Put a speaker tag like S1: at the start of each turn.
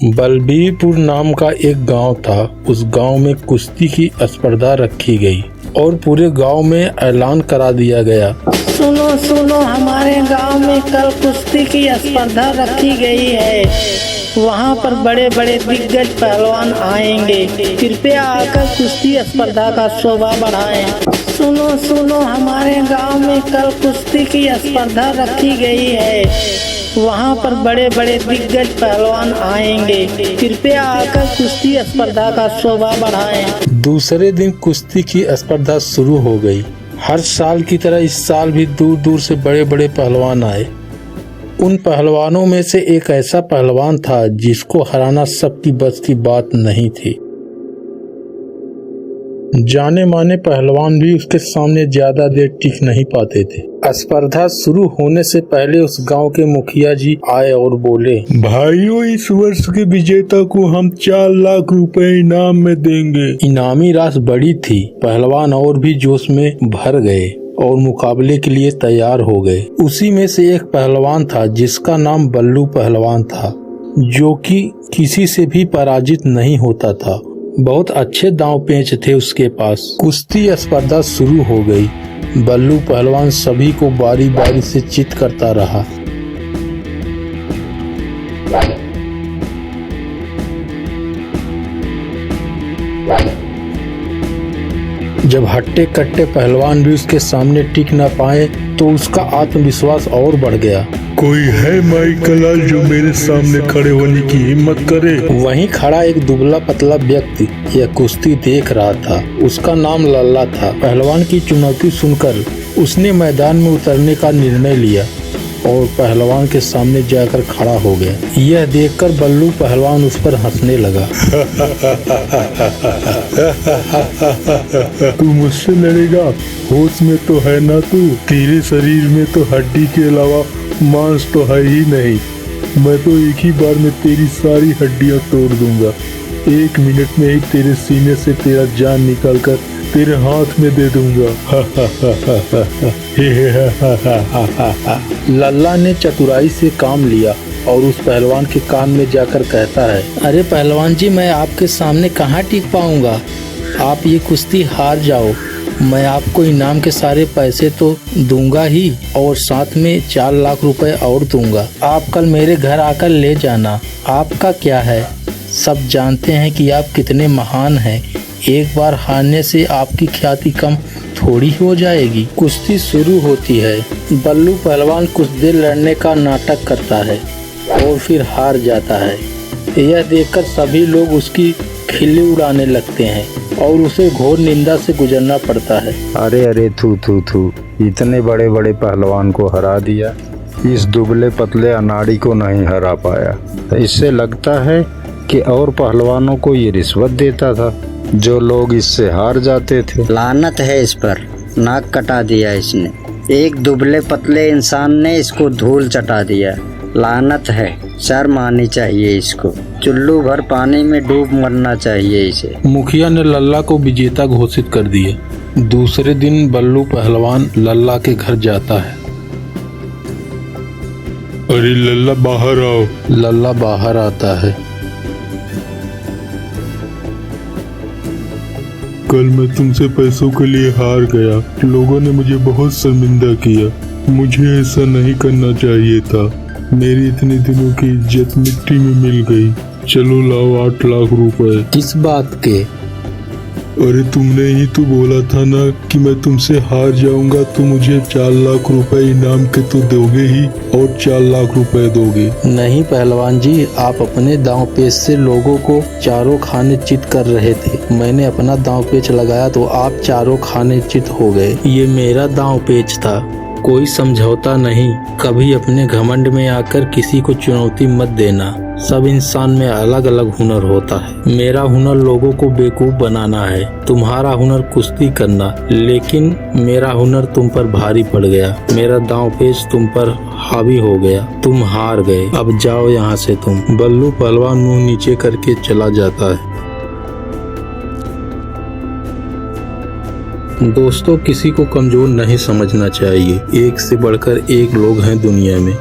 S1: बलबीरपुर नाम का एक गांव था। उस गांव में कुश्ती की स्पर्धा रखी गई और पूरे गांव में ऐलान करा दिया गया।
S2: सुनो सुनो, हमारे गांव में कल कुश्ती की स्पर्धा रखी गई है। वहां पर बड़े बड़े दिग्गज पहलवान आएंगे। कृपया आकर कुश्ती स्पर्धा का शोभा बढ़ाएं। सुनो सुनो, हमारे गांव में कल कुश्ती की स्पर्धा रखी गई है। वहां पर बड़े बड़े दिग्गज पहलवान आएंगे। कृपया आकर कुश्ती स्पर्धा का शोभा बढ़ाएं।
S1: दूसरे दिन कुश्ती की स्पर्धा शुरू हो गई। हर साल की तरह इस साल भी दूर दूर से बड़े बड़े पहलवान आए। उन पहलवानों में से एक ऐसा पहलवान था जिसको हराना सबकी बस की बात नहीं थी। जाने माने पहलवान भी उसके सामने ज्यादा देर टिक नहीं पाते थे। स्पर्धा शुरू होने से पहले उस गांव के मुखिया जी आए और बोले,
S3: भाइयों, इस वर्ष के विजेता को हम 4 लाख रुपए इनाम में देंगे।
S1: इनामी राशि बड़ी थी। पहलवान और भी जोश में भर गए और मुकाबले के लिए तैयार हो गए। उसी में से एक पहलवान था जिसका नाम बल्लू पहलवान था, जो कि किसी से भी पराजित नहीं होता था। बहुत अच्छे दांव पेंच थे उसके पास। कुश्ती स्पर्धा शुरू हो गई। बल्लू पहलवान सभी को बारी बारी से चित करता रहा। जब हट्टे कट्टे पहलवान भी उसके सामने टिक न पाए तो उसका आत्मविश्वास और बढ़ गया।
S3: कोई है माई कलाल जो मेरे सामने खड़े होने की हिम्मत करे?
S1: वहीं खड़ा एक दुबला पतला व्यक्ति यह कुश्ती देख रहा था। उसका नाम लल्ला था। पहलवान की चुनौती सुनकर उसने मैदान में उतरने का निर्णय लिया और पहलवान के सामने जाकर खड़ा हो गया। यह देखकर बल्लू पहलवान उस पर हंसने लगा।
S3: तू मुझसे लड़ेगा? होश में तो है ना तू? तेरे शरीर में तो हड्डी के अलावा मांस तो है ही नहीं। मैं तो एक ही बार में तेरी सारी हड्डियां तोड़ दूंगा। 1 मिनट में ही तेरे सीने से तेरा जान निकालकर तेरे हाथ में दे दूंगा।
S1: लल्ला ने चतुराई से काम लिया और उस पहलवान के कान में जाकर कहता है, अरे पहलवान जी, मैं आपके सामने कहाँ टिक पाऊंगा। आप ये कुश्ती हार जाओ, मैं आपको इनाम के सारे पैसे तो दूंगा ही और साथ में 4 लाख रुपए और दूंगा। आप कल मेरे घर आकर ले जाना। आपका क्या है, सब जानते हैं कि आप कितने महान हैं। एक बार हारने से आपकी ख्याति कम थोड़ी हो जाएगी। कुश्ती शुरू होती है। बल्लू पहलवान कुछ देर लड़ने का नाटक करता है और फिर हार जाता है। यह देखकर सभी लोग उसकी खिल्ली उड़ाने लगते हैं और उसे घोर निंदा से गुजरना पड़ता है।
S4: अरे थू थू थू, इतने बड़े बड़े पहलवान को हरा दिया, इस दुबले पतले अनाड़ी को नहीं हरा पाया। इससे लगता है कि और पहलवानों को ये रिश्वत देता था जो लोग इससे हार जाते थे।
S5: लानत है इस पर, नाक कटा दिया इसने। एक दुबले पतले इंसान ने इसको धूल चटा दिया। लानत है, शर्म आनी चाहिए इसको। चुल्लू भर पानी में डूब मरना चाहिए इसे।
S1: मुखिया ने लल्ला को विजेता घोषित कर दिया। दूसरे दिन बल्लू पहलवान लल्ला के घर जाता है।
S3: अरे लल्ला, बाहर आओ।
S1: लल्ला बाहर आता है।
S3: कल मैं तुमसे पैसों के लिए हार गया। लोगों ने मुझे बहुत शर्मिंदा किया। मुझे ऐसा नहीं करना चाहिए था। मेरी इतने दिनों की इज्जत मिट्टी में मिल गई। चलो लाओ 8 लाख रुपए।
S1: किस बात के?
S3: अरे तुमने ही तो बोला था ना कि मैं तुमसे हार जाऊंगा तो मुझे 4 लाख रुपए इनाम के तो दोगे ही और 4 लाख रुपए दोगे।
S1: नहीं पहलवान जी, आप अपने दांव पेच से लोगों को चारों खाने चित कर रहे थे। मैंने अपना दांव पेच लगाया तो आप चारों खाने चित हो गए। ये मेरा दांव पेच था, कोई समझौता नहीं। कभी अपने घमंड में आकर किसी को चुनौती मत देना। सब इंसान में अलग अलग हुनर होता है। मेरा हुनर लोगों को बेवकूफ बनाना है। तुम्हारा हुनर कुश्ती करना, लेकिन मेरा हुनर तुम पर भारी पड़ गया। मेरा दांव पेच तुम पर हावी हो गया। तुम हार गए। अब जाओ यहाँ से तुम। बल्लू पहलवान मुंह नीचे करके चला जाता है। दोस्तों, किसी को कमजोर नहीं समझना चाहिए। एक से बढ़कर एक लोग हैं दुनिया में।